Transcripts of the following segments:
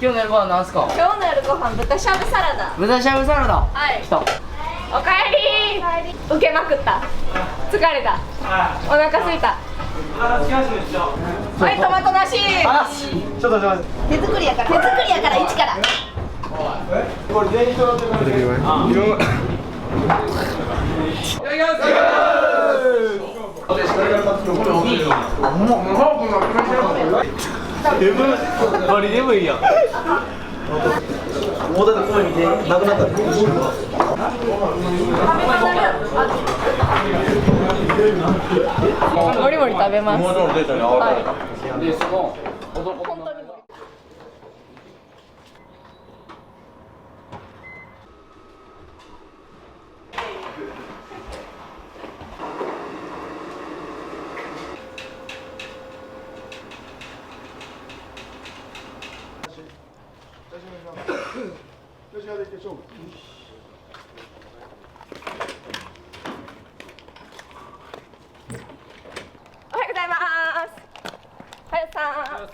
今日の夜ご飯なんすか？今日の夜ご飯豚しゃぶサラダ。豚しゃぶサラダ。はい。来た。おかえり。受けまくった。疲れた。お腹すいた。はい、トマトなし。ちょっと待って。手作りやから。手作りやから一から。これ全員揃ってます。バリ眠いやん。もうだって声見てなくなったら。もりもり食べます。はい。でその本当にもり。おはようございます。はやさん。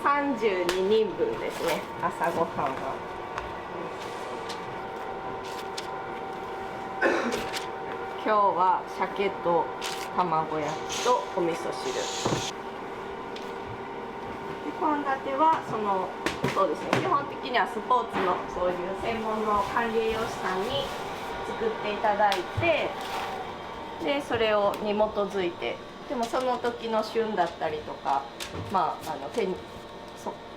32人分ですね、朝ごはんは。今日は鮭と卵焼きとお味噌汁。で、献立はそうですね、基本的にはスポーツのそういう専門の管理栄養士さんに作っていただいて、でそれに基づいて、でもその時の旬だったりとか、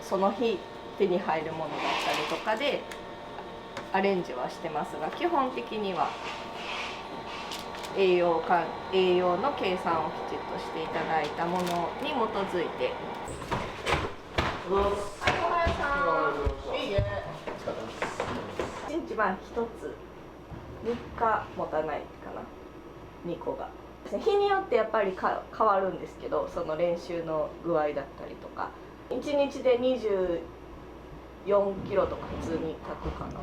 その日手に入るものだったりとかでアレンジはしてますが、基本的には栄養の計算をきちっとしていただいたものに基づいて。おはようさん。いいね。1日1つ3日持たないかな、2個が。日によってやっぱり変わるんですけど、その練習の具合だったりとか、1日で24キロとか普通に炊くかな。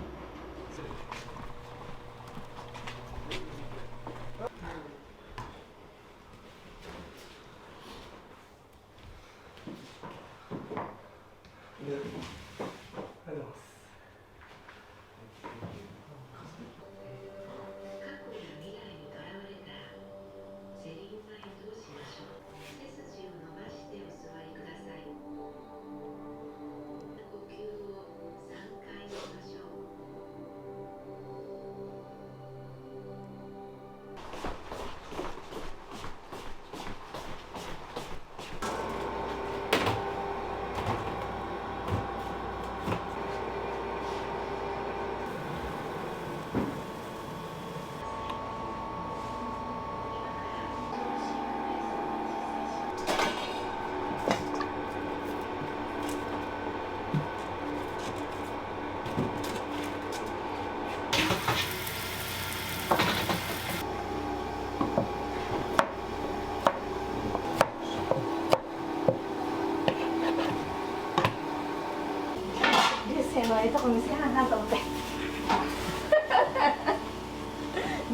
ええとこ見せなあかんと思って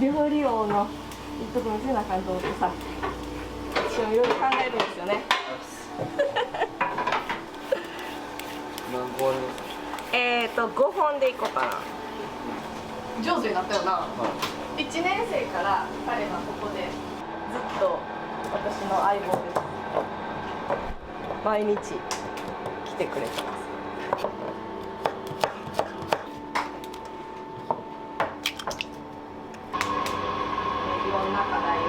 料理王のいいとこ見せなあかんと思ってさ、私もいろいろ考えるんですよね何個ありますか？5本でいこうかな。上手になったよな、はい、1年生から彼はここでずっと私の相棒です。毎日来てくれてます。いろんな課題を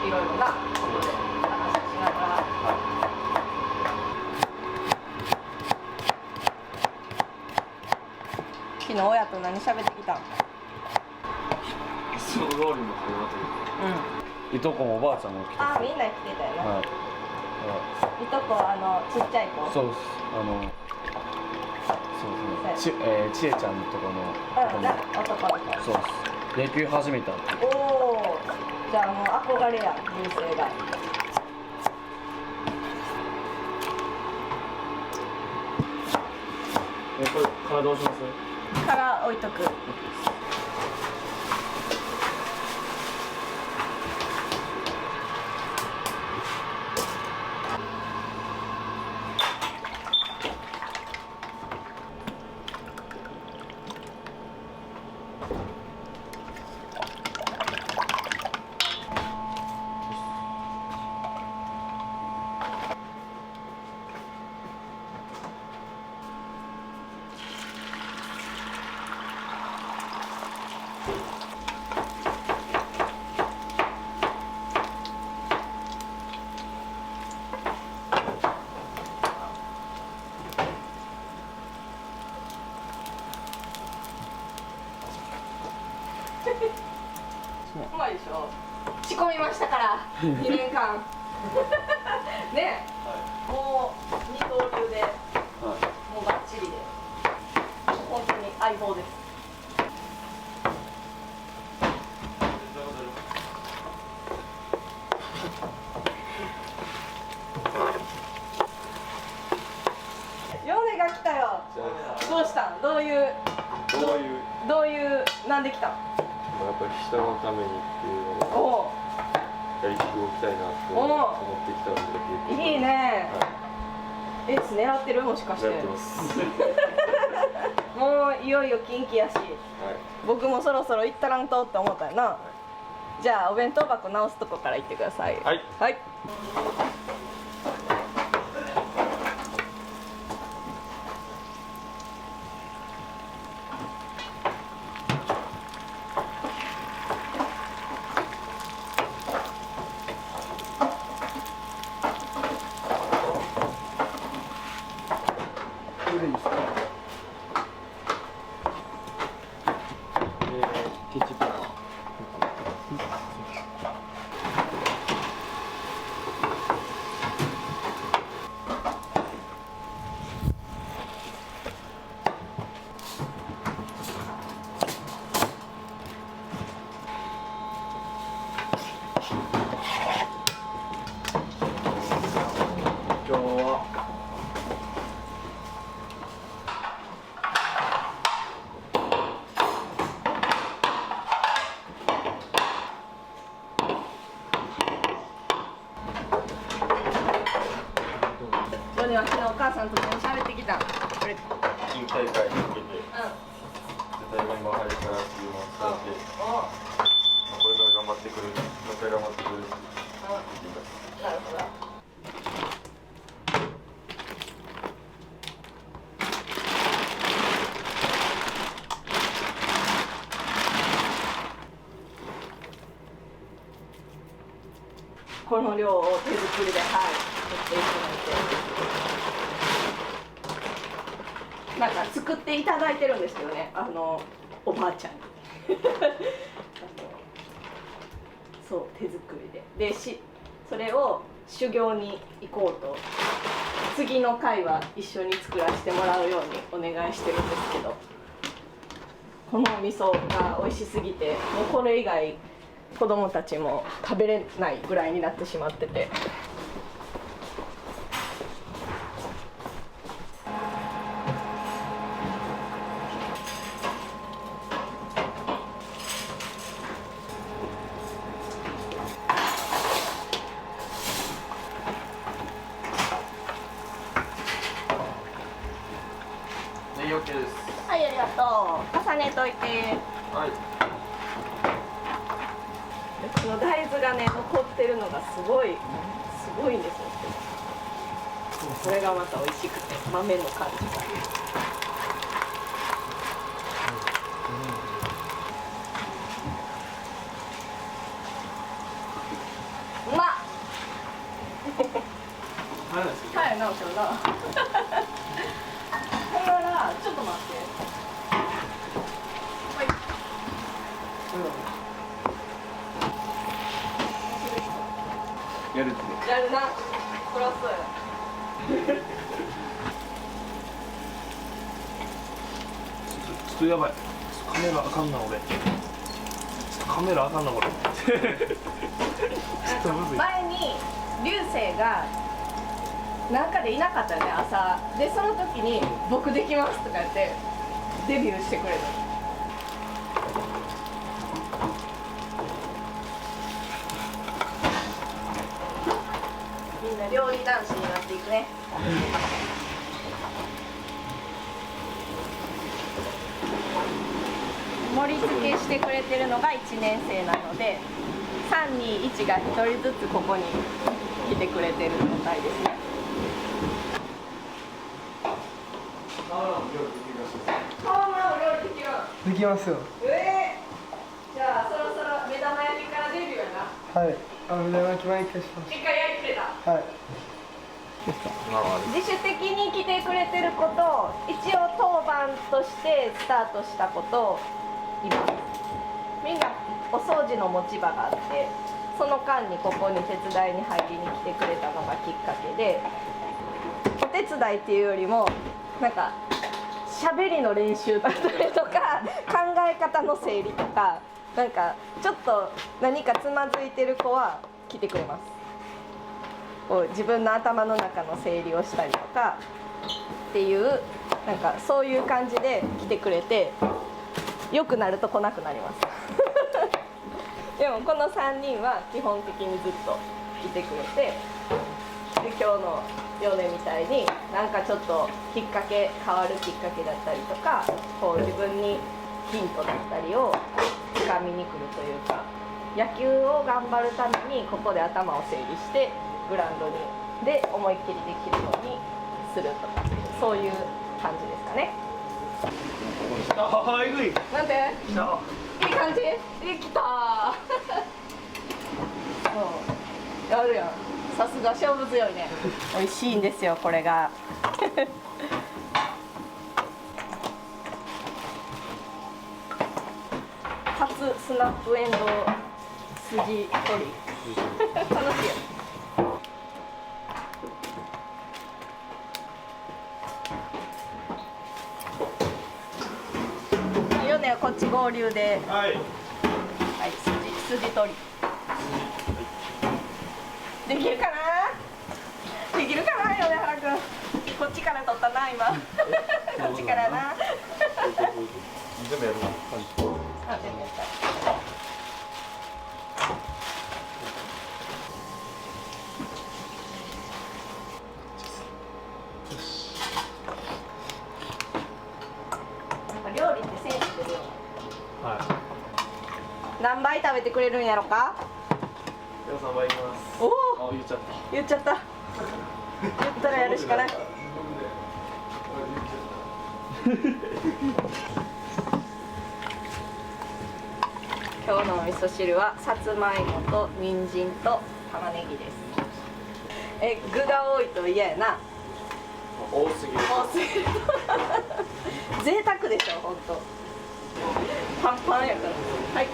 いろいろなことで話しながら昨日親と何喋ってきたん？いつも通りの会話というか、うん。いとこもおばあちゃんも来てあ、みんな来てたよな。はいいとこちっちゃい子。そうですそうですねちえちゃんのとこのうん、な男の子。そうです野球始めたっておお。じゃあもう憧れや人生が。これからどうします？から置いとく。うまいでしょ。仕込みましたから2年間。ね、もう二刀流で、もうバッチリで、本当に相棒です。ヨネが来たよ。どうしたん？どういうなんで来たん？やっぱり人のためにっていうのをおお。やりきっておきたいなって思ってきたので、いいね。エース狙ってる？もしかして。やってます。もういよいよ近畿やし、僕もそろそろ行ったらんとって思ったよな。じゃあお弁当箱直すとこから行ってください。はい。はい。ケチャップ。今日はジョニーは昨日お母さんと何喋ってきたん？これ。近畿大会に向けて絶対メンバー入るからっていうのを伝えて、これから頑張ってくる、もう一回頑張ってくるって言っています。なるほど。この量を手作りで、はい、やっていただいて、なんか作っていただいてるんですけどね、おばあちゃんにそう手作りで、それを修行に行こうと、次の回は一緒に作らせてもらうようにお願いしてるんですけど、この味噌が美味しすぎて、もうこれ以外子供たちも食べれないぐらいになってしまってて。ネギ OK です。はい、ありがとう。重ねといて。はい。この大豆がね、残ってるのがすごいんですよ。それがまた美味しくて、豆の感じが。うまっ。はい、直しような。ほんなら、ちょっと待って。な、そらそうや。ちょっとやばい。カメラあかんな俺。カメラあかんなこれ。前に流星がなんかでいなかったよね、朝で。その時に「僕できます」とか言ってデビューしてくれた。みんな料理男子になっていくね。盛り付けしてくれてるのが1年生なので、321が1人ずつここに来てくれてる状態ですね。川村お料理できる？できますよ。じゃあそろそろ目玉焼きからデビューやな。はい。目玉焼き毎回します。しっかり焼いてくれた。はい。自主的に来てくれてること、一応当番としてスタートしたこといます。みんなお掃除の持ち場があって、その間にここに手伝いに入りに来てくれたのがきっかけで、お手伝いっていうよりもなんか喋りの練習だったりとか考え方の整理とか、なんかちょっと何かつまずいてる子は来てくれます。こう自分の頭の中の整理をしたりとかっていう、なんかそういう感じで来てくれて、良くなると来なくなりますでもこの3人は基本的にずっと来てくれて、で今日のヨネみたいになんかちょっと変わるきっかけだったりとか、こう自分にヒントだったりをつかみに来るというか、野球を頑張るためにここで頭を整理してグラウンドにで思いっきりできるようにするとか、そういう感じですかね。ああ、えぐい。なんで？いい感じ？できたーやるやん。さすが勝負強いね。美味しいんですよこれが初スナップエンドウ筋取り楽しいよ。ヨネはこっち合流で、はい。はい、筋取りできるかな？できるかな、米原君。こっちから取ったな今こっちからな全部やるの？あ、全部やった。料理ってセンス出るよね。は何杯食べてくれるんやろか。い。皆さん倍いきます。おお、あ、言っちゃった。言っちゃった。言ったらやるしかない。今日のお味噌汁はさつまいもと人参と玉ねぎです。具が多いと嫌やな。多すぎる。多すぎる贅沢でしょ、ほんと。パンパンやから。はい。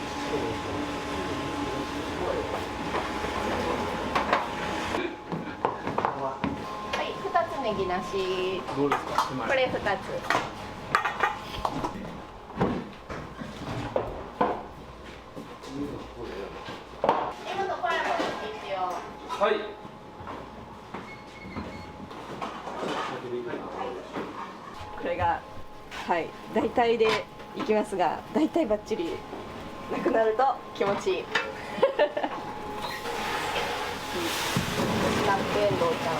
はい、2つネギなし。どうですか？これ2つ。今のコラボ一応。はい。これがはい大体でいきますが、大体バッチリなくなると気持ちいい。スナップエンドウちゃん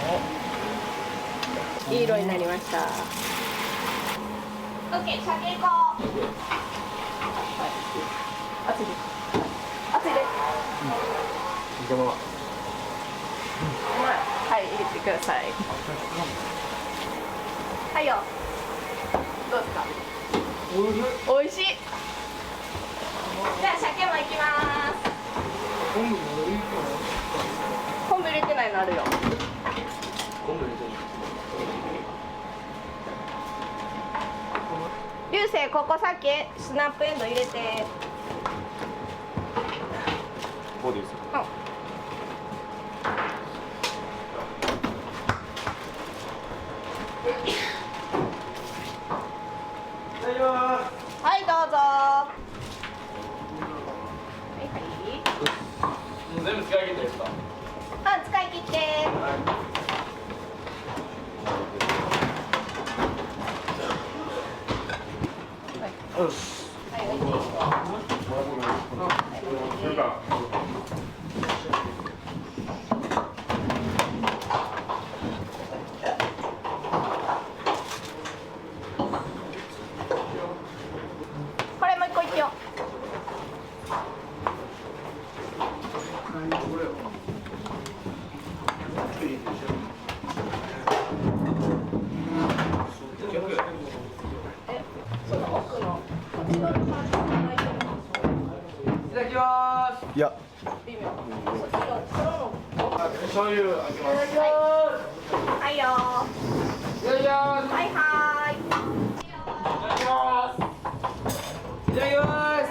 をいい色になりました。オッケー、鮭行こう。はい、熱いで熱いで。このまま。はい、入れてください。はいよ。どうですか？おいしい。じゃあ鮭もいきます。昆布入れてないのあるよ。昆布入れてる。流星、ここ鮭スナップエンドウ入れて。こうでいいですか？はいどうぞ。はいはい。全部使い切ってですか？使い切って。よし。はいはい。これもう一個いってよ。その奥のいただきます。いや。微妙。そっちの黒の。醤油あげます。はいよ。いただきます。はいはーい。いただきます。いただきます。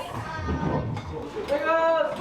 いただきます。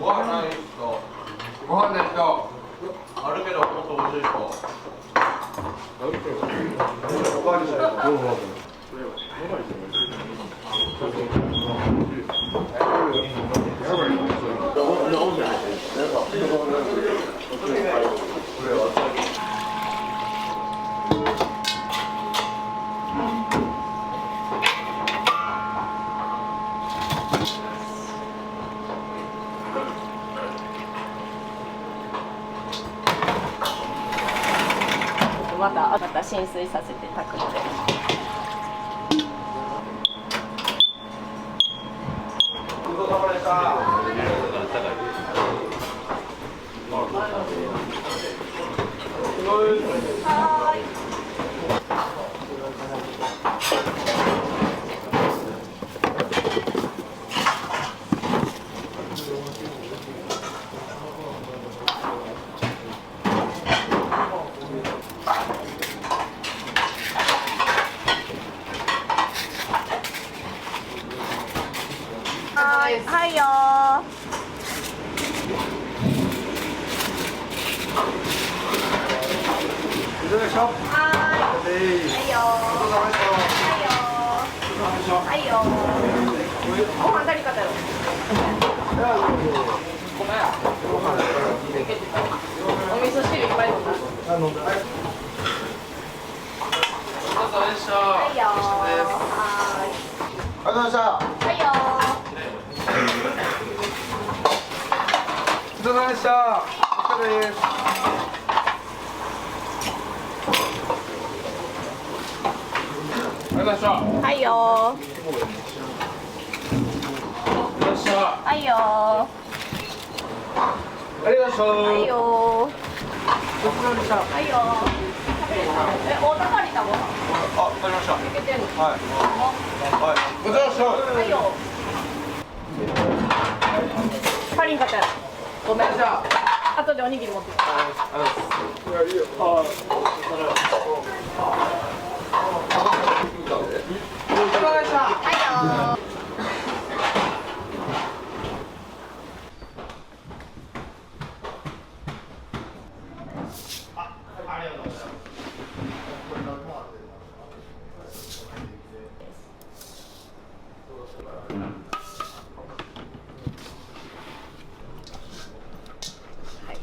ご飯ない人。ご飯ない人。あるけどもっと美味しい人。おかわりしたい。また浸水させて炊くので。ごちそうさまでした。はーい。はいよー。はいよー。はいよー。ご飯足り方よ。ごめん。お味噌汁いっぱい飲んだ。はいよー。はーい。ありがとうございました。はいよー。ごちそうさまでした。お疲れです。ありがとうございました。はいよー。はいよー。ありがとうございました。はいよー。ごちそうさまでした。はいよー。大高にたご飯。あ、わかりました。いけてんの。はい。はい。ごちそうさまでした。はいよ。足りんかったやろ。ごめん。後でおにぎり持ってきて。はいよ。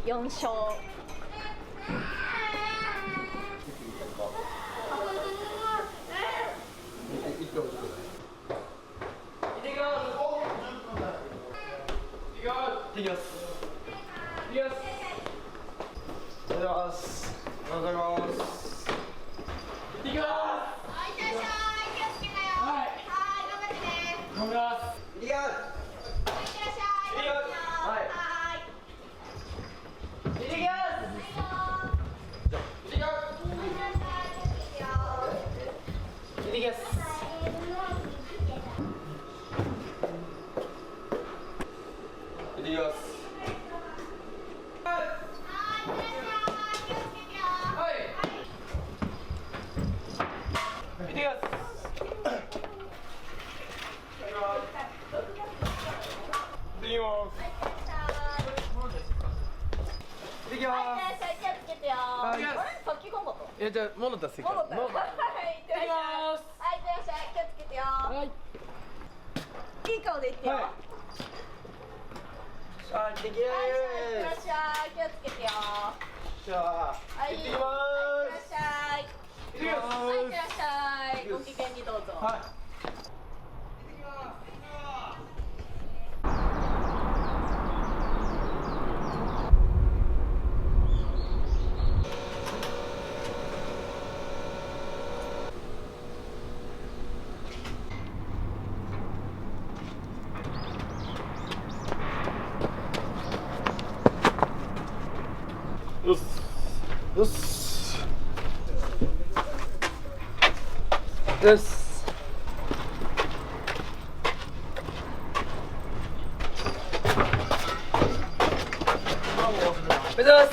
4勝。きます。いやじゃあ物出してから。はい、いってらっしゃい。はい、いってらっしゃい。気をつけてよ。はい。いい顔で言ってよ。はい。行ってきいってらっしゃい。気をつけてよ。じゃあはい。いってらっしゃい。いってらっしゃい。ご機嫌にどうぞ。はい。よしよしよし。目指す。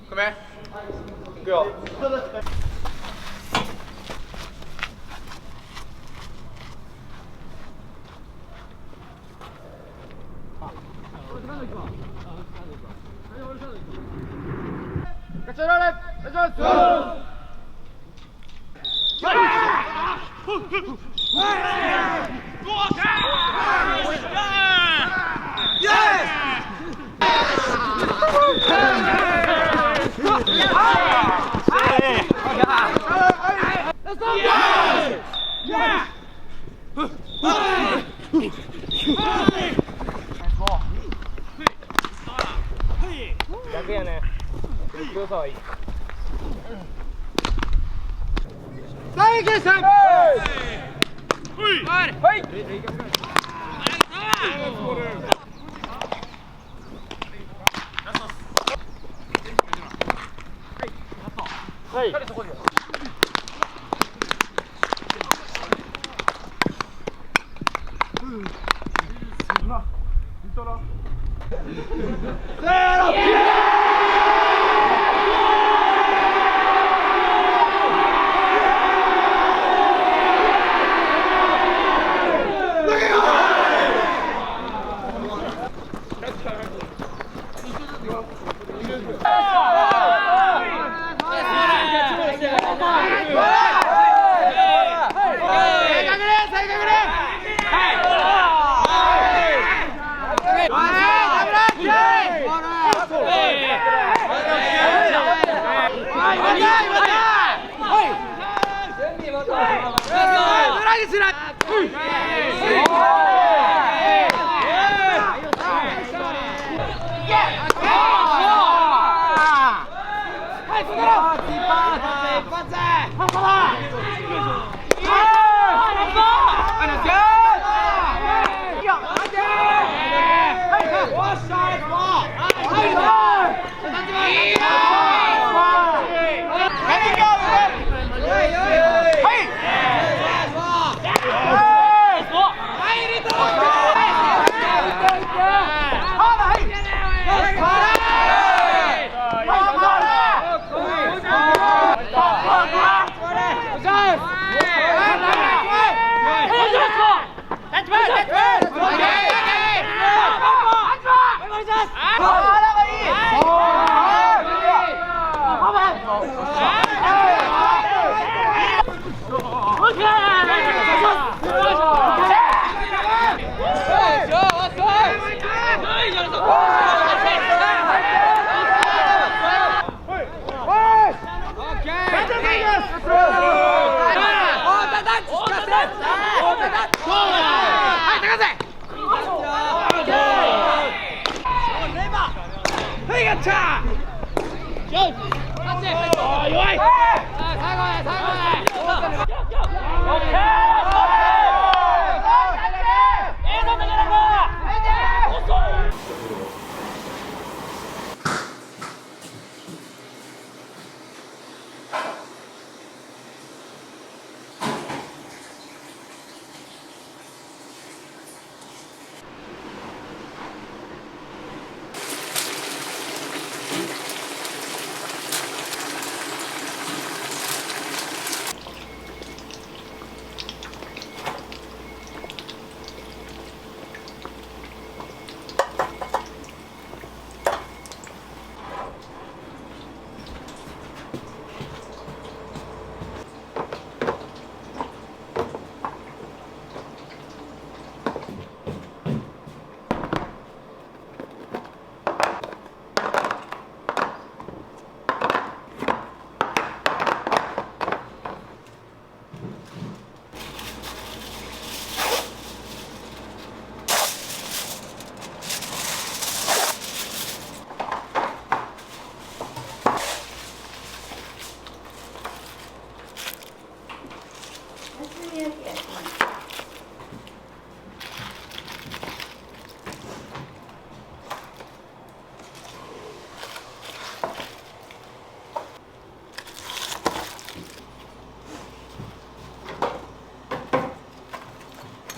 ごめん。行くよ。逆やね。強さはいい。はい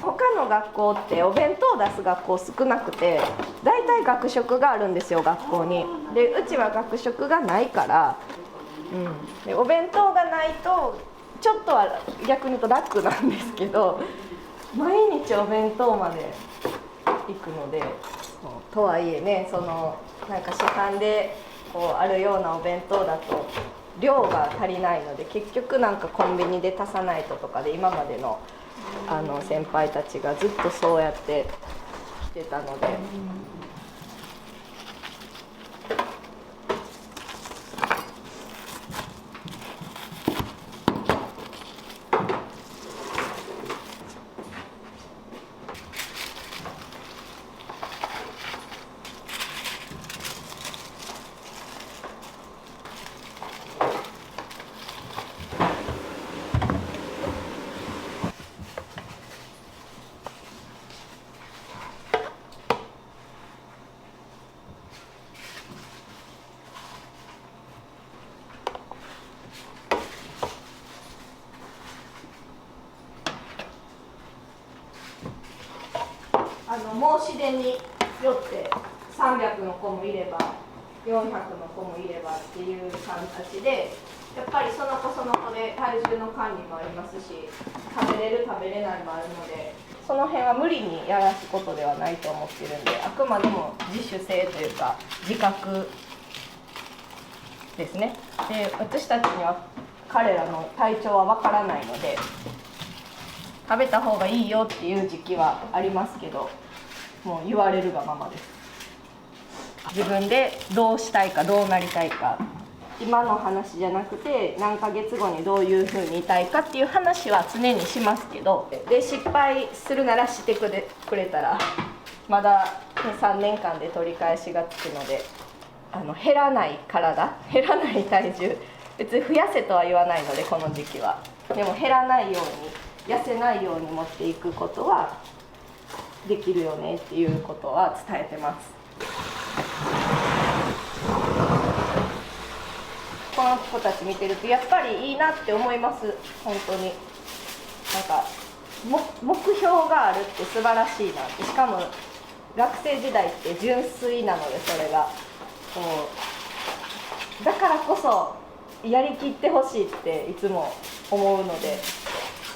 他の学校ってお弁当を出す学校少なくて、だいたい学食があるんですよ、学校に。でうちは学食がないから、でお弁当がないとちょっとは逆に言うと楽なんですけど、毎日お弁当まで行くので、とはいえね、そのなんか市販でこうあるようなお弁当だと量が足りないので、結局なんかコンビニで足さないととかで、今までの先輩たちがずっとそうやってしてたので。申し出によって300の子もいれば400の子もいればっていう形で、やっぱりその子その子で体重の管理もありますし、食べれる食べれないもあるので、その辺は無理にやらすことではないと思ってるんで、あくまでも自主性というか自覚ですね。で私たちには彼らの体調はわからないので、食べた方がいいよっていう時期はありますけど、もう言われるがままです。自分でどうしたいかどうなりたいか、今の話じゃなくて何ヶ月後にどういうふうにいたいかっていう話は常にしますけど、で失敗するならしてくれたらまだ3年間で取り返しがつくので、減らない体、減らない体重、別に増やせとは言わないのでこの時期は。でも減らないように、痩せないように持っていくことはできるよねっていうことは伝えてます。この子たち見てるとやっぱりいいなって思います。本当になんか目標があるって素晴らしいなって。しかも学生時代って純粋なので、それがこうだからこそやりきってほしいっていつも思うので、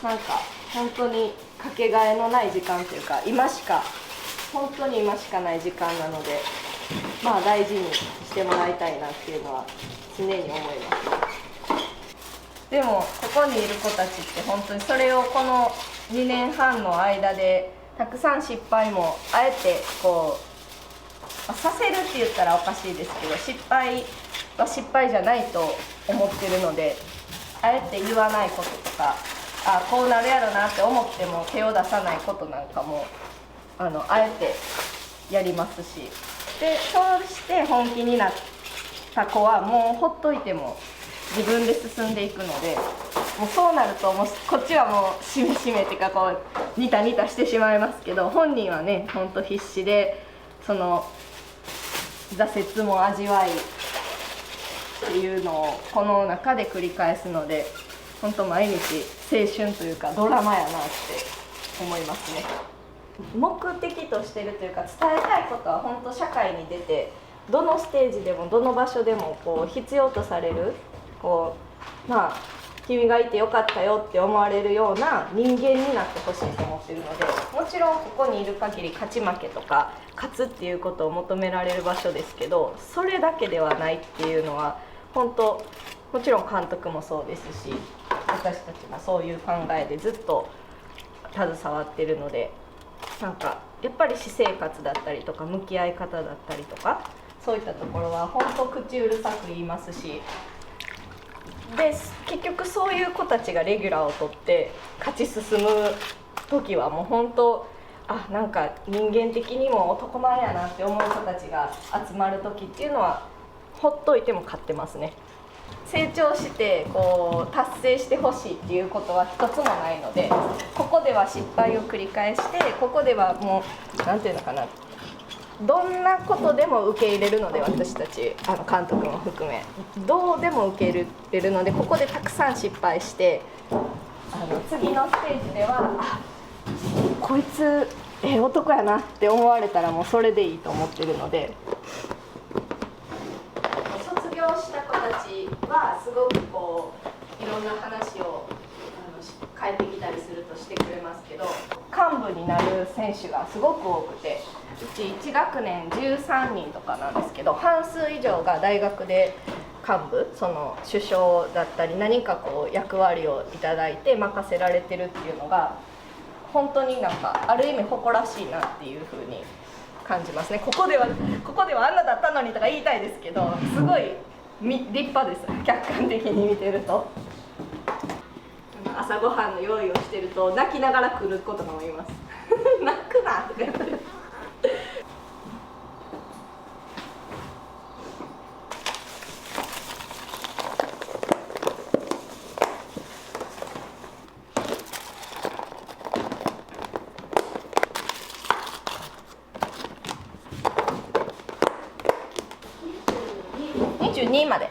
なんか本当にかけがえのない時間というか、本当に今しかない時間なので、まあ大事にしてもらいたいなっていうのは常に思います。でもここにいる子たちって本当にそれをこの2年半の間でたくさん失敗もあえてこうさせるって言ったらおかしいですけど、失敗は失敗じゃないと思ってるので、あえて言わないこととか、こうなるやろなって思っても手を出さないことなんかもあえてやりますし、でそうして本気になった子はもうほっといても自分で進んでいくので、もうそうなるともうこっちはもうしめしめっていうかこうニタニタしてしまいますけど、本人はねほんと必死でその挫折も味わいっていうのをこの中で繰り返すので、本当毎日青春というかドラマやなって思いますね。目的としてるというか伝えたいことは本当社会に出てどのステージでもどの場所でもこう必要とされる、こうまあ君がいてよかったよって思われるような人間になってほしいと思ってるので、もちろんここにいる限り勝ち負けとか勝つっていうことを求められる場所ですけど、それだけではないっていうのは本当もちろん監督もそうですし、私たちもそういう考えでずっと携わってるので、なんかやっぱり私生活だったりとか向き合い方だったりとかそういったところは本当口うるさく言いますし、で結局そういう子たちがレギュラーを取って勝ち進む時はもう本当なんか人間的にも男前やなって思う子たちが集まる時っていうのはほっといても勝ってますね。成長してこう達成してほしいっていうことは一つもないので、ここでは失敗を繰り返して、ここではもう何て言うのかな、どんなことでも受け入れるので、私たち監督も含めどうでも受け入れるので、ここでたくさん失敗して次のステージではこいつ男やなって思われたらもうそれでいいと思ってるので、卒業した子たちはすごくこういろんな話を変えてきたりするとしてくれますけど、幹部になる選手がすごく多くて、うち1学年13人とかなんですけど、半数以上が大学で幹部、その首相だったり何かこう役割をいただいて任せられてるっていうのが本当になんかある意味誇らしいなっていう風に感じますね。ここではあんなだったのにとか言いたいですけど、すごい立派です、客観的に見てると。朝ごはんの用意をしてると泣きながら来ることもいます泣くなとか言って22まで。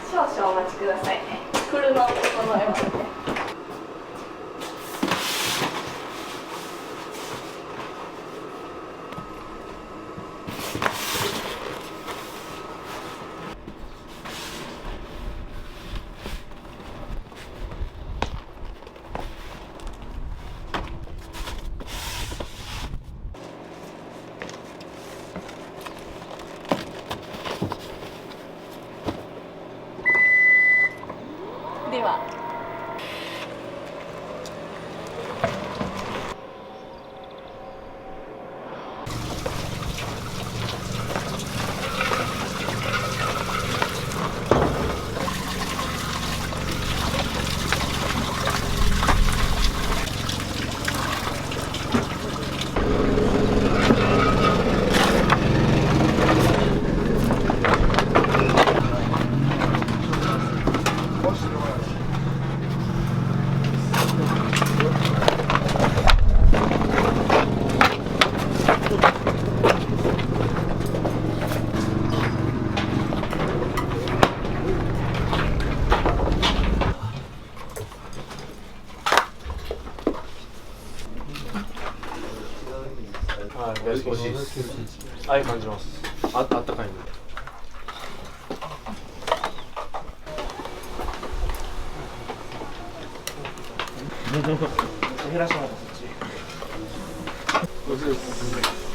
少々お待ちくださいね。来るのを整えますね。では美味しいです。愛感じます。あったかいんで。減らしたのかそっち。美味しいです。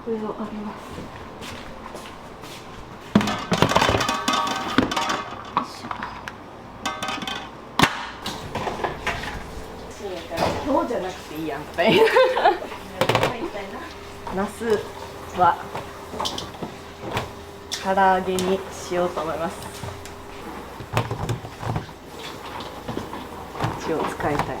上を上げます。今日じゃなくていいやんみたいな。ナスは唐揚げにしようと思います。一応使いたい。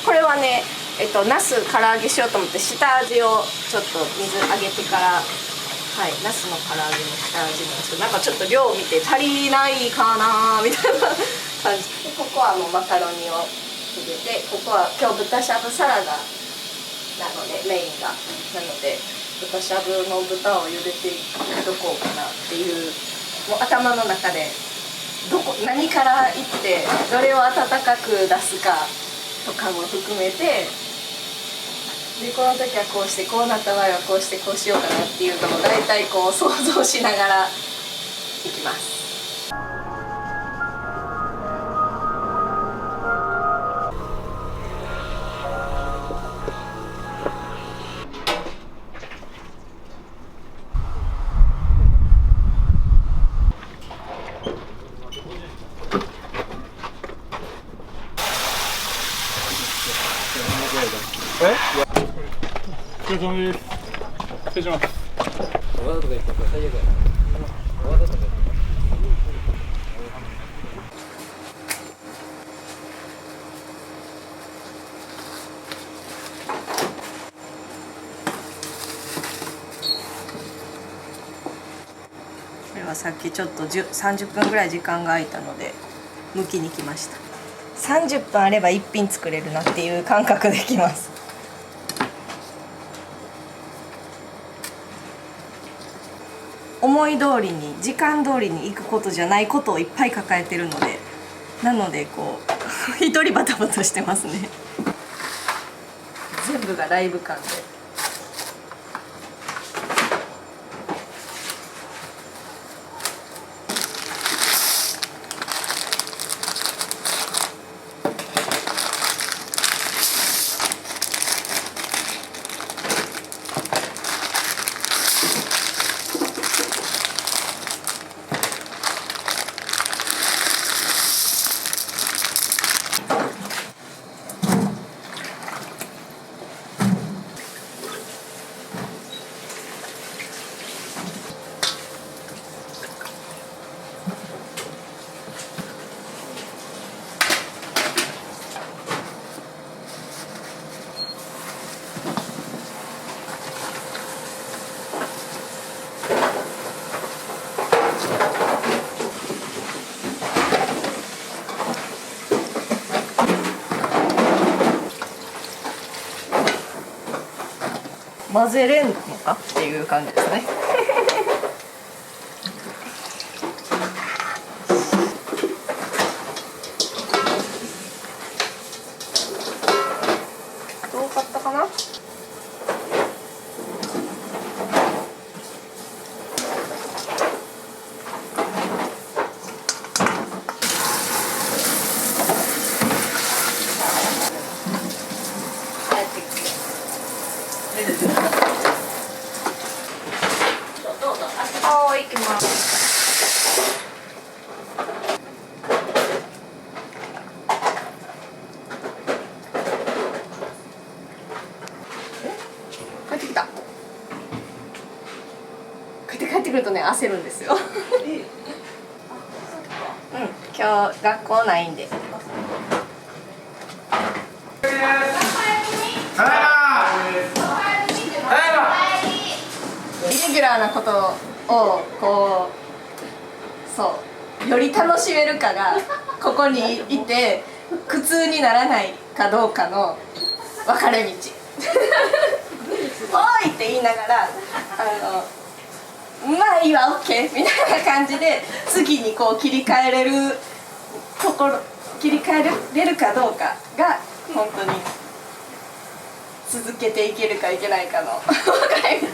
これはね、ナス唐揚げしようと思って下味をちょっと水あげてから、はい、ナスの唐揚げの下味なんですけど、なんかちょっと量見て足りないかなみたいな感じで、ここはもうマカロニを入れて、ここは今日豚しゃぶサラダなのでメインがなので豚しゃぶの豚を茹でていっとこうかなっていう、もう頭の中で何からいってどれを温かく出すかとかも含めて、でこの時はこうしてこうなった場合はこうしてこうしようかなっていうのを大体こう想像しながらいきます。お疲れ様です。失礼します。わざとか言ったら最悪や。わざとか言ったら。これはさっきちょっと30分ぐらい時間が空いたので剥きに来ました。30分あれば1品作れるなっていう感覚できます。思い通りに時間通りに行くことじゃないことをいっぱい抱えてるので、なのでこう一人バタバタしてますね。全部がライブ感で。混ぜれんのかっていう感じですね。どうかったかな。はい、行きます。帰ってきた。帰ってくるとね、焦るんですよ。うん、今日学校ないんで。イレギュラーなことをこうそうより楽しめるかがここにいて苦痛にならないかどうかの分かれ道。おいって言いながらまあいいわオッケーみたいな感じで次にこう切り替えれるところ切り替えれるかどうかが本当に続けていけるかいけないかの分かれ道。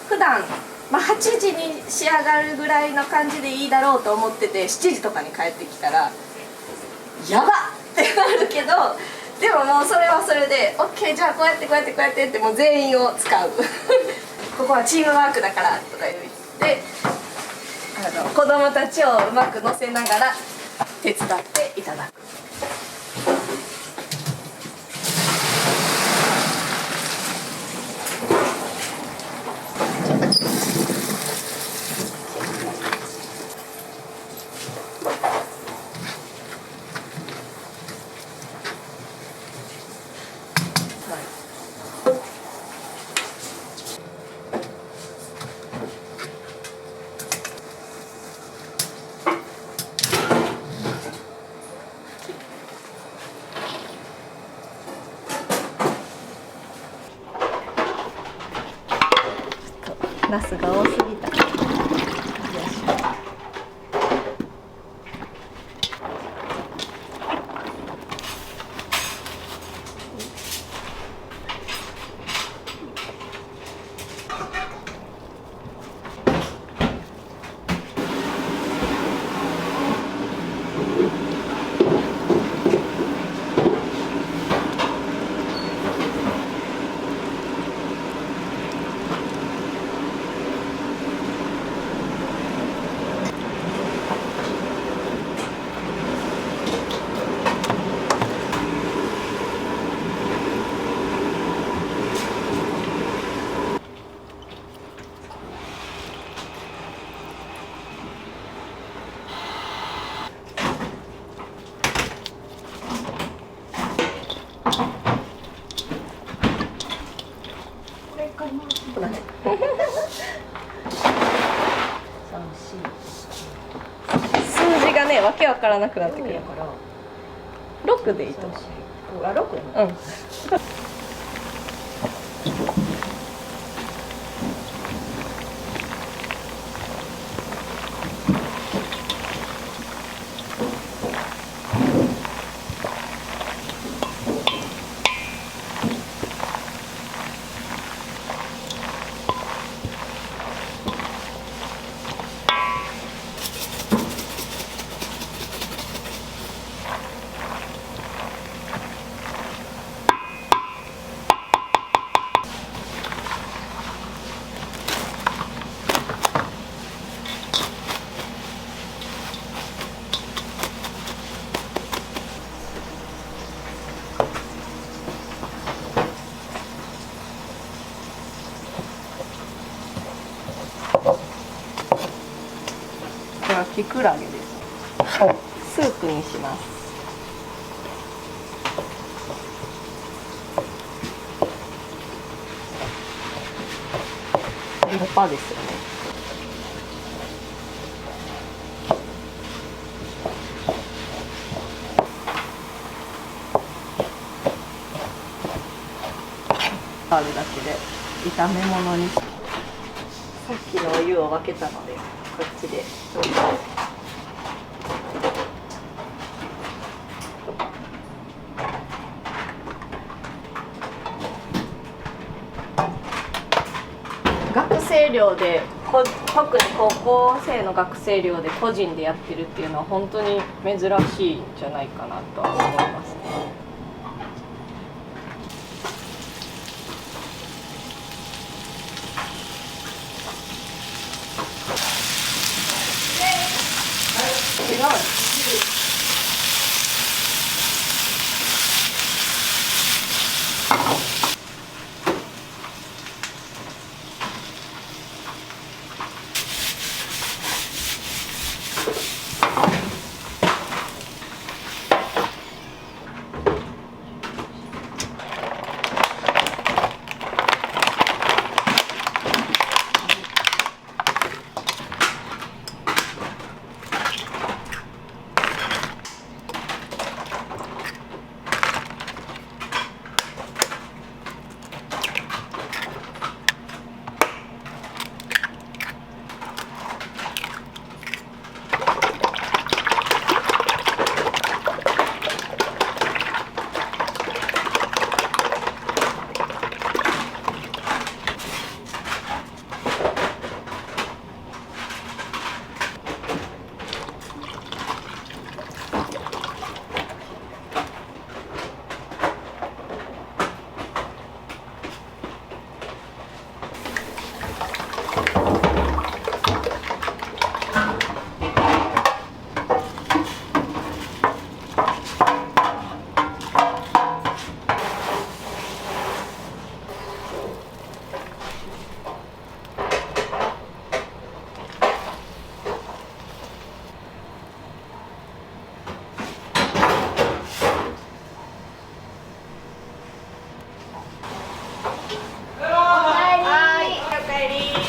普段8時に仕上がるぐらいの感じでいいだろうと思ってて7時とかに帰ってきたらやばっってなるけど、でももうそれはそれで OK じゃあこうやってこうやってこうやってってもう全員を使うここはチームワークだからとか言って子供たちをうまく乗せながら手伝っていただく。ナスが多すぎた。かります。こらね。数字がね、わけわからなくなってくる。6でいいと思う。あ、6？うん。これはキクラゲです。スープにします。立派ですよね。あるだけで炒め物に。さっきのお湯を分けたのでこっちで。学生寮で特に高校生の学生寮で個人でやってるっていうのは本当に珍しいんじゃないかなとは思いますね。違う。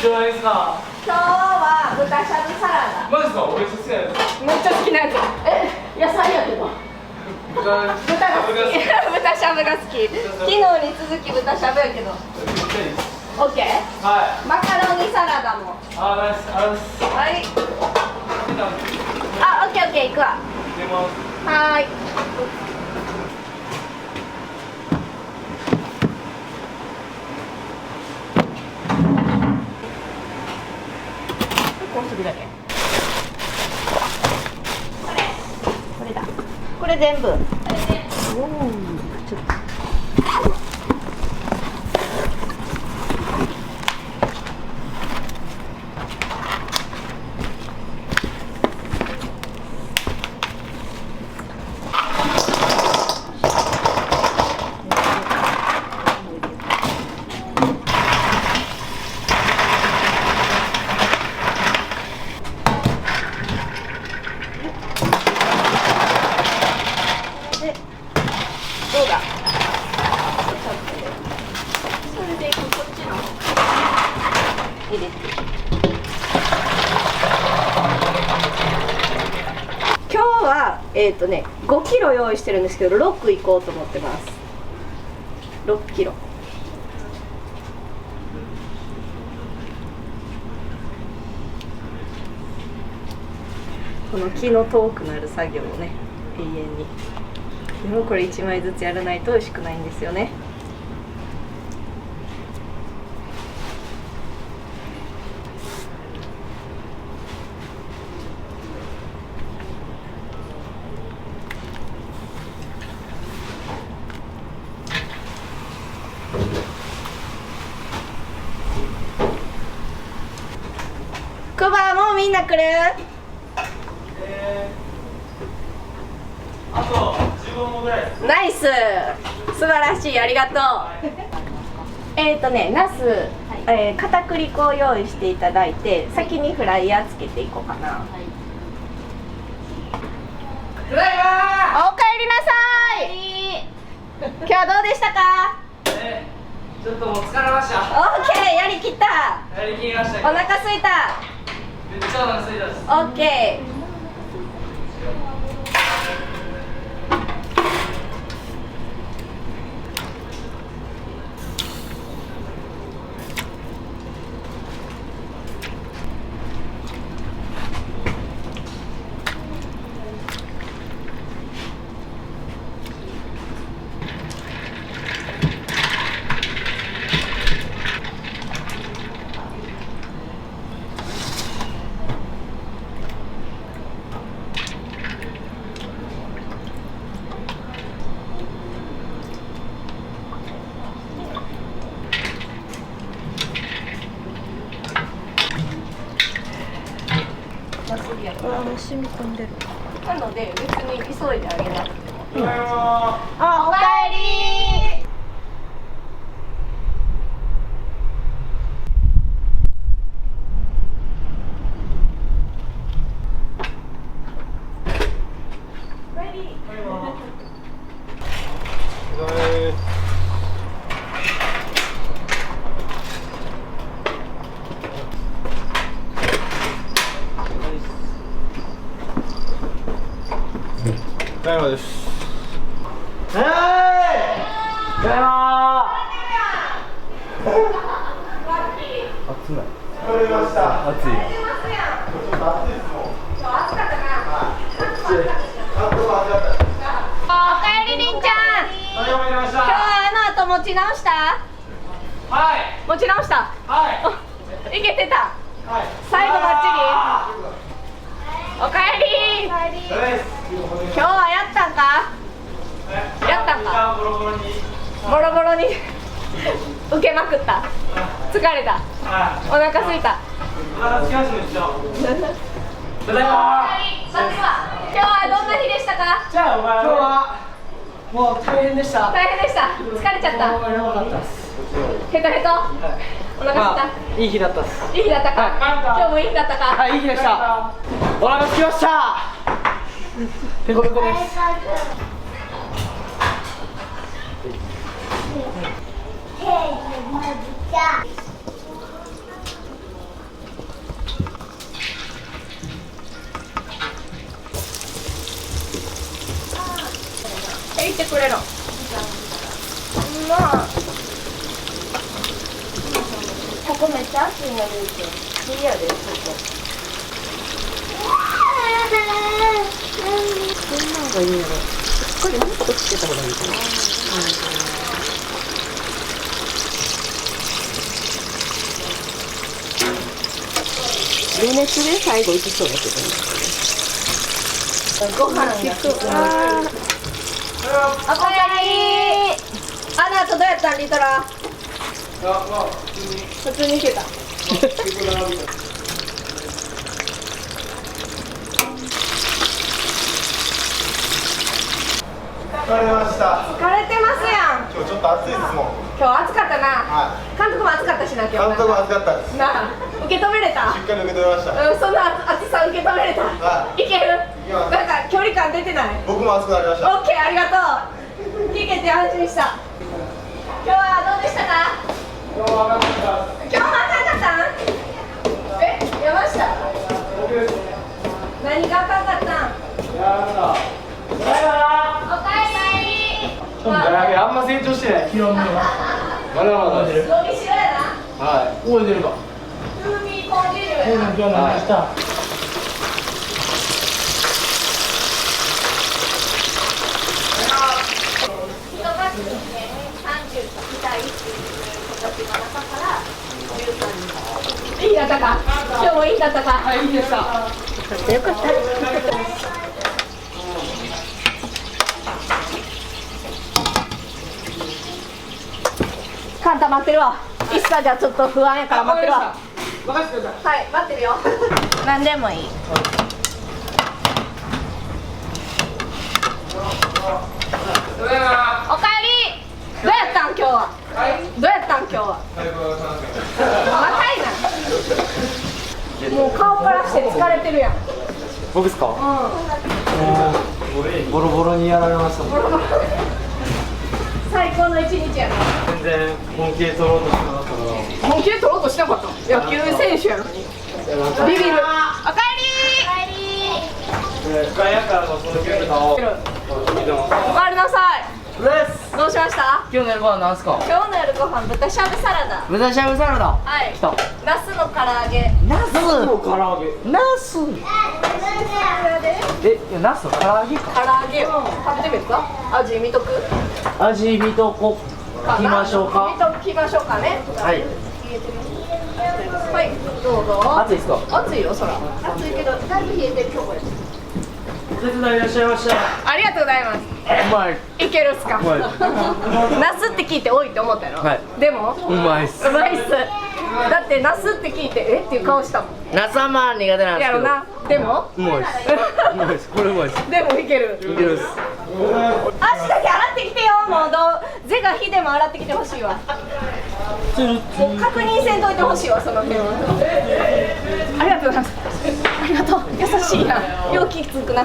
じゃないですか。今日は豚しゃぶサラダ。マジですか？俺めっちゃ好きなやつ。めっちゃ好きなやつ。野菜やけど。豚が好き。豚しゃぶが好き。昨日に続き豚しゃぶやけど。オッケー。はい。マカロニサラダも。あ、ナイス。はい。あ、オッケーオッケー、行くわ。出ます。はーい。こうするだけ。これだ。これ全部。おお、ちょっと。入れて。今日は5キロ用意してるんですけど、6いこうと思ってます。6キロ。この気の遠くなる作業をね、永遠に。でもこれ1枚ずつやらないと美味しくないんですよね。クバもうみんな来る？あと15分ぐらいです。ナイス、素晴らしい、ありがとう。ナス、片栗粉を用意していただいて、先にフライヤーつけていこうかな。ただいまおかえりなさい。今日はどうでしたか？ちょっともう疲れました。オッケー、やりきった。やりきりましたけおど、腹すいた。めっちゃお腹空いたです。オッケー。染み込んでる。なので別に急いであげなくても。おかえり。ただいまです。ただいま暑ない。疲れました。暑い。ちょっと暑いですもん。今日暑かったな。おかえりりんちゃん。ただいま入れました。今日はあの後持ち直した？はい持ち直した。はいいけてた。はい。最後バッチリ。おかえり。今日はやったんか？やったんか？ボロボロに。ボロボロに受けまくった。疲れた。はい。お腹すいた。お腹すきましためっちゃ。ただいま。今日はどんな日でしたか？じゃあお前。今日はもう大変でした。大変でした。疲れちゃった。もうやばかったです。ヘトヘト。お腹すいた。いい日だったです。いい日だったか？今日もいい日だったか？はい、いい日でした。お腹すきました。ペコペコです。言ってくれろ。まあ、ここめっちゃ暑いので、嫌です、ここ。こんなんがいいんやろ。しっかりもっとつけた方がいいかな。余熱で最後いきそうだけどね。ご飯が効く。おかえり。あの後どうやったんリトラ？普通にいけた。疲れました。疲れてますやん。今日ちょっと暑いですもん。今日暑かったな。は監督も暑かったしな、今日。監督も暑かったです。しなあ、受け止めれた。っかり受け止めました。そんな暑さ受け止めれた。はいける？いけますなんか距離感出てない。僕も暑くなりました。オッケー、ありがとう。聞けて安心した。今日はどうでしたか？今日は頑張った。今日も暑かったん？成長してないヒロミはまだまだ伸びしろやな。はい覚えてるか風味コンジュールやな。今日何した一学年30期待っていう形の中から13人。いいだったか。今日もいいだったか。はい、いいでした。よかった。カンタ待ってるわ。一茶じゃちょっと不安やから待ってるわ。任せてくださいはい、待ってるよ。何でもいい。おかえり。どうやったん今日は。どうやったん今日は。若いな。もう顔からして疲れてるやん。僕ですかボロボロにやられましたもん最高の一日やな。全然本気で取ろうとしてなかったから本気で取ろうとしてなかった。野球選手やのに。ビビる。おかえり。外野からのそのキャラをおかえりなさい。どうしました。今日の夜ご飯なんすか今日の夜ご飯豚しゃぶサラダ。豚しゃぶサラダはい来たナスの唐揚げ。ナスの唐揚げナスナスの唐揚げか唐揚げを食べてみるか。味見とく。味見とこきましょうか見ときましょうかね。はいはいどうぞ。暑いですか暑いよそら。暑いけどだいぶ冷えてる今日これ。お手伝いいらっしゃいましたありがとうございます。うまいいけるっすか。はいナスって聞いて多いって思ったやろ。はいでもうまいっすうまいっす。だってナスって聞いてえっていう顔したもん。ナスはまあ苦手なんですけどやろな。でもうまいっすうまいっすこれうまいっすでもいける。いけるっす足だけ洗ってきてよ。もう是が非でも洗ってきてほしいわ。もう確認せんといてほしいわその辺は。ありがとうございます。ありがとう。優しいな。よう気つくな。お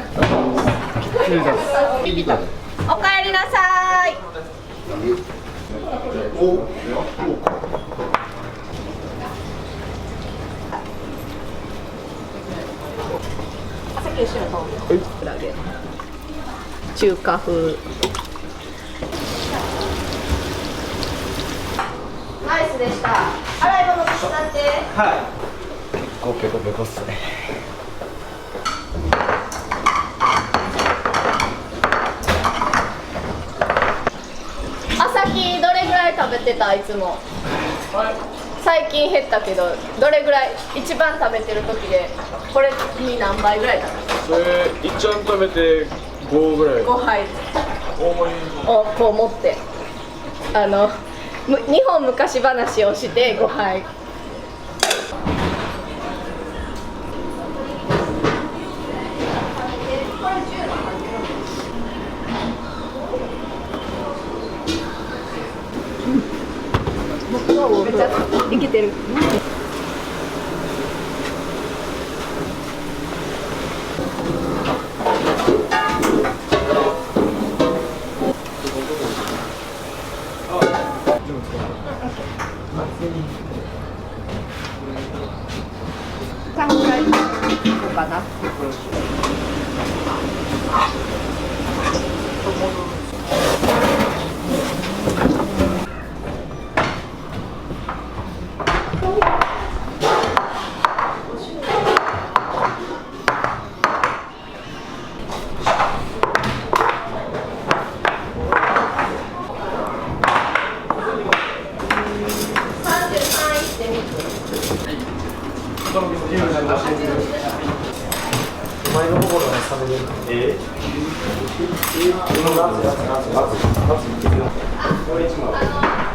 かえりなさい。朝九州のクラゲ。中華風。ナイスでした。洗い物手伝って。はい結構ペコペコっすね朝日どれぐらい食べてたいつも。最近減ったけどどれぐらい一番食べてる時でこれに何杯ぐらい食べてる。それ一応食べて5ぐらい5杯大盛りをこう持って日本昔話をして5杯。めっちゃいけてる。3ぐらいいこうかな。前の心が冷める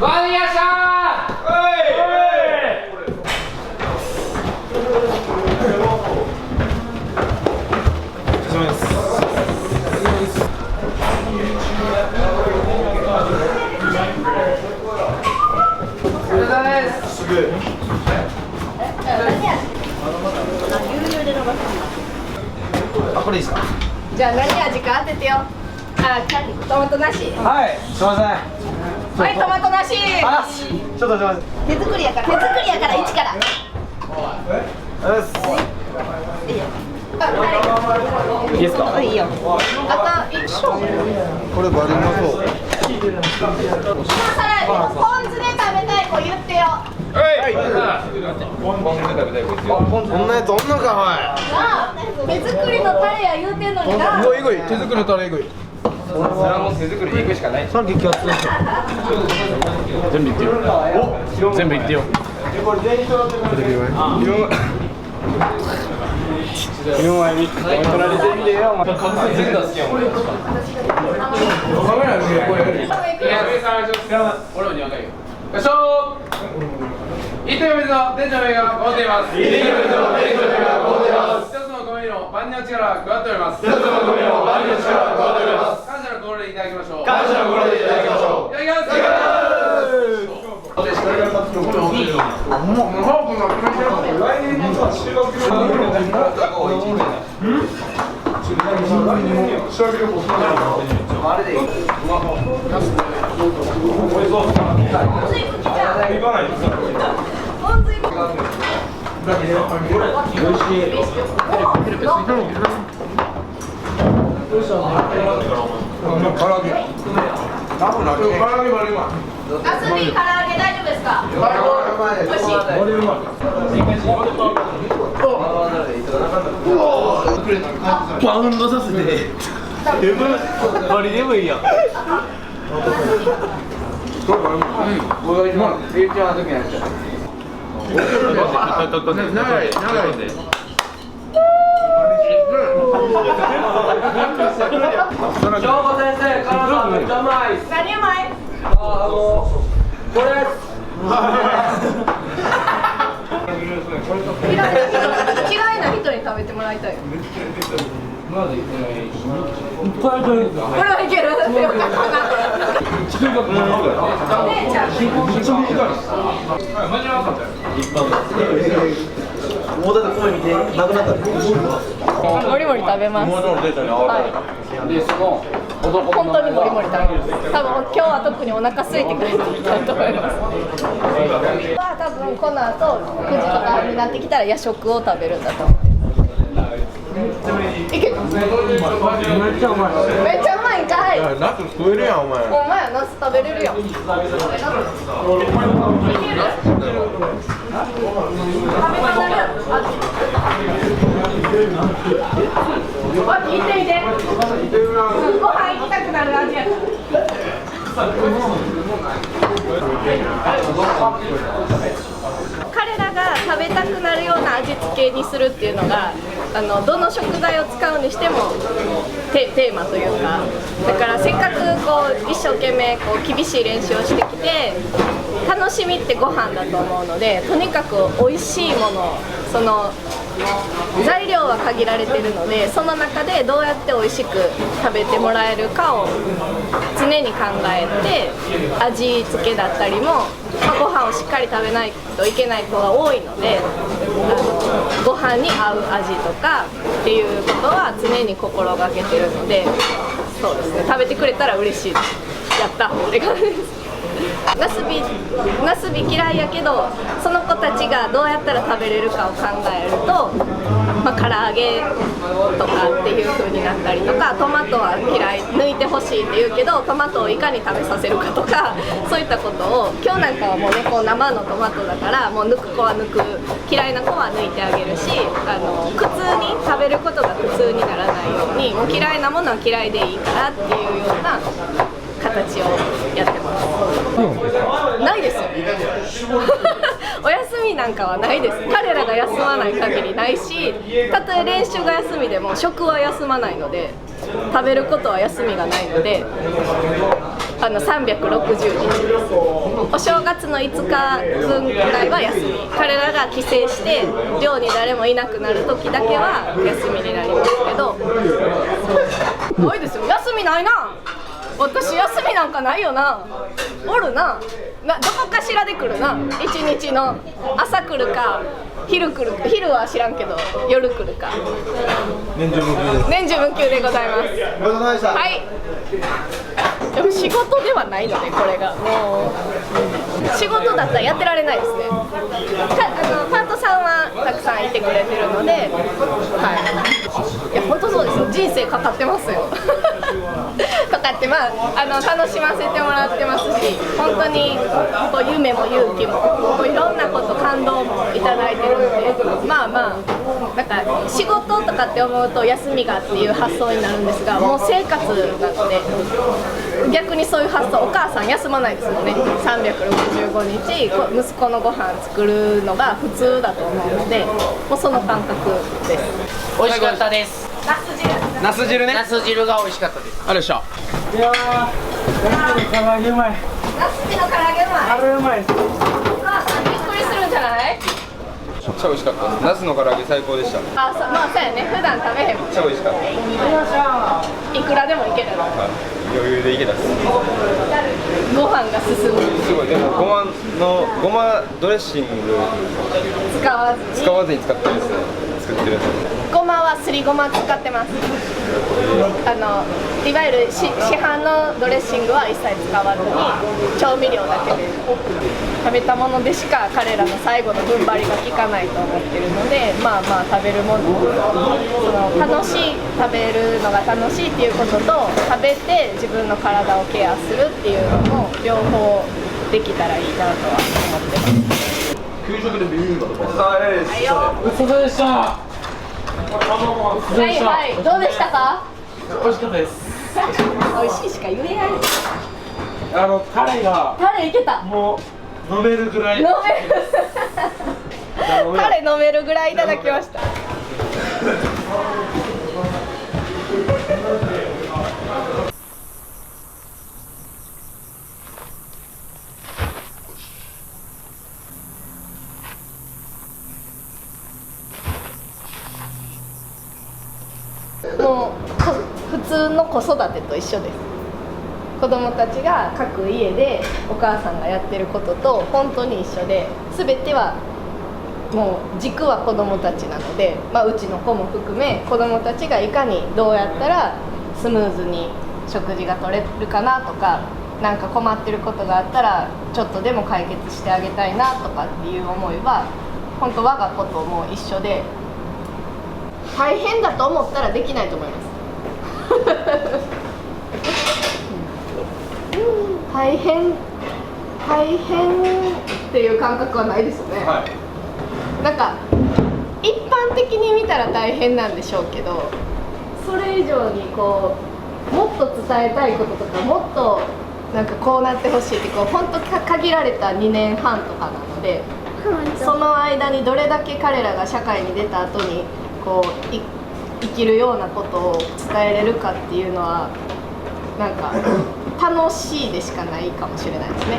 ワンヤシャあ、これいいですかじゃあ何味か当ててよ。トマトなし。はいすいませんはい、トマトなし。あちょっとすいません手作りやから一から。いいですかいいよ。あと一緒。これバリうまそうポン酢で食べたい子言ってよ。こんなやつおんのか手作りのタレや言うてんのにな。おい。手作りのタレいくい。それはもう手作りで行くしかない。さっき気圧全部いってよ。全部いってよ。4枚に取られてんでよ。全部好きやもん。カメラでこれやる。俺もにわかるよ。よいしょ。行ってみるぞ。店長名が持っています。行ってみるぞ。店長名が持っています。一つの米の万能力が加わっております。一つの米の万能力が加わっております。感謝の心でいただきましょう。感謝の心でいただきましょう。いただきます。いただきます。あすみ唐揚げ大丈夫ですか？美味しい。バウンドさせて。バリでもいいやん。何うまい？これ嫌いな人に食べてもらいたい。これはいける。姉ちゃん。もうだって声見てなくなった。もりもり食べます。本当にもりもり食べます。多分今日は特にお腹空いてくれたと思います。多分この後9時とかになってきたら夜食を食べるんだと思う。いけ。めっちゃうまい。めっちゃうまいんかい。ナス食えるやんお前。お前ナス食べれるやん。いける。食べたる。見て見て。ご飯行きたくなる味や。彼らが食べたくなるような味付けにするっていうのがどの食材を使うにしてもテーマというか、だからせっかくこう一生懸命こう厳しい練習をしてきて楽しみってご飯だと思うので、とにかく美味しいもの、その材料は限られてるので、その中でどうやって美味しく食べてもらえるかを常に考えて、味付けだったりも、ご飯をしっかり食べないといけない子が多いので、ご飯に合う味とかっていうことは常に心がけてるので、そうですね、食べてくれたら嬉しいです。やったって感じです。ナスビ嫌いやけど、その子たちがどうやったら食べれるかを考えると、唐揚げとかっていう風になったりとか、トマトは嫌い、抜いてほしいって言うけどトマトをいかに食べさせるかとか、そういったことを今日なんかはもうね、こう生のトマトだからもう抜く子は抜く、嫌いな子は抜いてあげるし、苦痛に食べることが苦痛にならないように、もう嫌いなものは嫌いでいいからっていうような形をやってます。ないですよお休みなんかはないです。彼らが休まない限りないし、たとえ練習が休みでも食は休まないので、食べることは休みがないので、360日です。お正月の5日分ぐらいは休み、彼らが帰省して寮に誰もいなくなる時だけは休みになりますけど、ないですよ、休みないな。私休みなんかないよな。おるな。どこかしらで来るな。一日の朝来るか昼来るか、昼は知らんけど夜来るか。年中無休です。年中無休でございます。ごちそうさまでした。はい。でも仕事ではないので、これがもう仕事だったらやってられないですね。パートさんはたくさんいてくれてるので、はい。いや本当そうですよ。人生かかってますよ。かかっって、まあ、楽しませてもらってますし、本当にこう夢も勇気もこういろんなこと感動もいただいてるので、まあまあなんか仕事とかって思うと休みがっていう発想になるんですが、もう生活なので逆にそういう発想、お母さん休まないですもんね。365日息子のご飯作るのが普通だと思うので、もうその感覚です。美味しかったです。ナス汁ね。ナス汁が美味しかったです。あるでしょ。いやー、ナスの唐揚げうまい。ナスの唐揚げうまい。あれうまいです。お母さんびっくりするんじゃない？めっちゃ美味しかったです。ナスの唐揚げ最高でした。あ、まあそうやね。普段食べへんもん。めっちゃ美味しかった。いくらでもいけるの。余裕でいけたっす。ご飯が進む。すごい。でもごまドレッシング使わずに。使わずに使ってるんですね。作ってるんですね。ごまはすりごま使ってます。いわゆる市販のドレッシングは一切使わずに調味料だけで食べたものでしか彼らの最後の踏ん張りが効かないと思ってるので、まあまあ食べるもの、楽しい、食べるのが楽しいっていうことと食べて自分の体をケアするっていうのも両方できたらいいなとは思ってます。給食でビビンバとか。はいよ。ごちそうさまでした。はいはい、どうでしたか？美味しかったです。美味しいしか言えない。タレがタレいけた。もう飲めるぐらい。飲める。タレ飲めるぐらいいただきました。もう普通の子育てと一緒です。子供たちが各家でお母さんがやってることと本当に一緒で、全てはもう軸は子供たちなので、まあ、うちの子も含め子供たちがいかにどうやったらスムーズに食事が取れるかなとか、なんか困ってることがあったらちょっとでも解決してあげたいなとかっていう思いは本当我が子とも一緒で、大変だと思ったらできないと思います。大変っていう感覚はないですよね。はい。なんか一般的に見たら大変なんでしょうけど、それ以上にこうもっと伝えたいこととか、もっとなんかこうなってほしいってこう本当限られた2年半とかなので、その間にどれだけ彼らが社会に出た後にこう生きるようなことを伝えれるかっていうのはなんか楽しいでしかないかもしれないですね。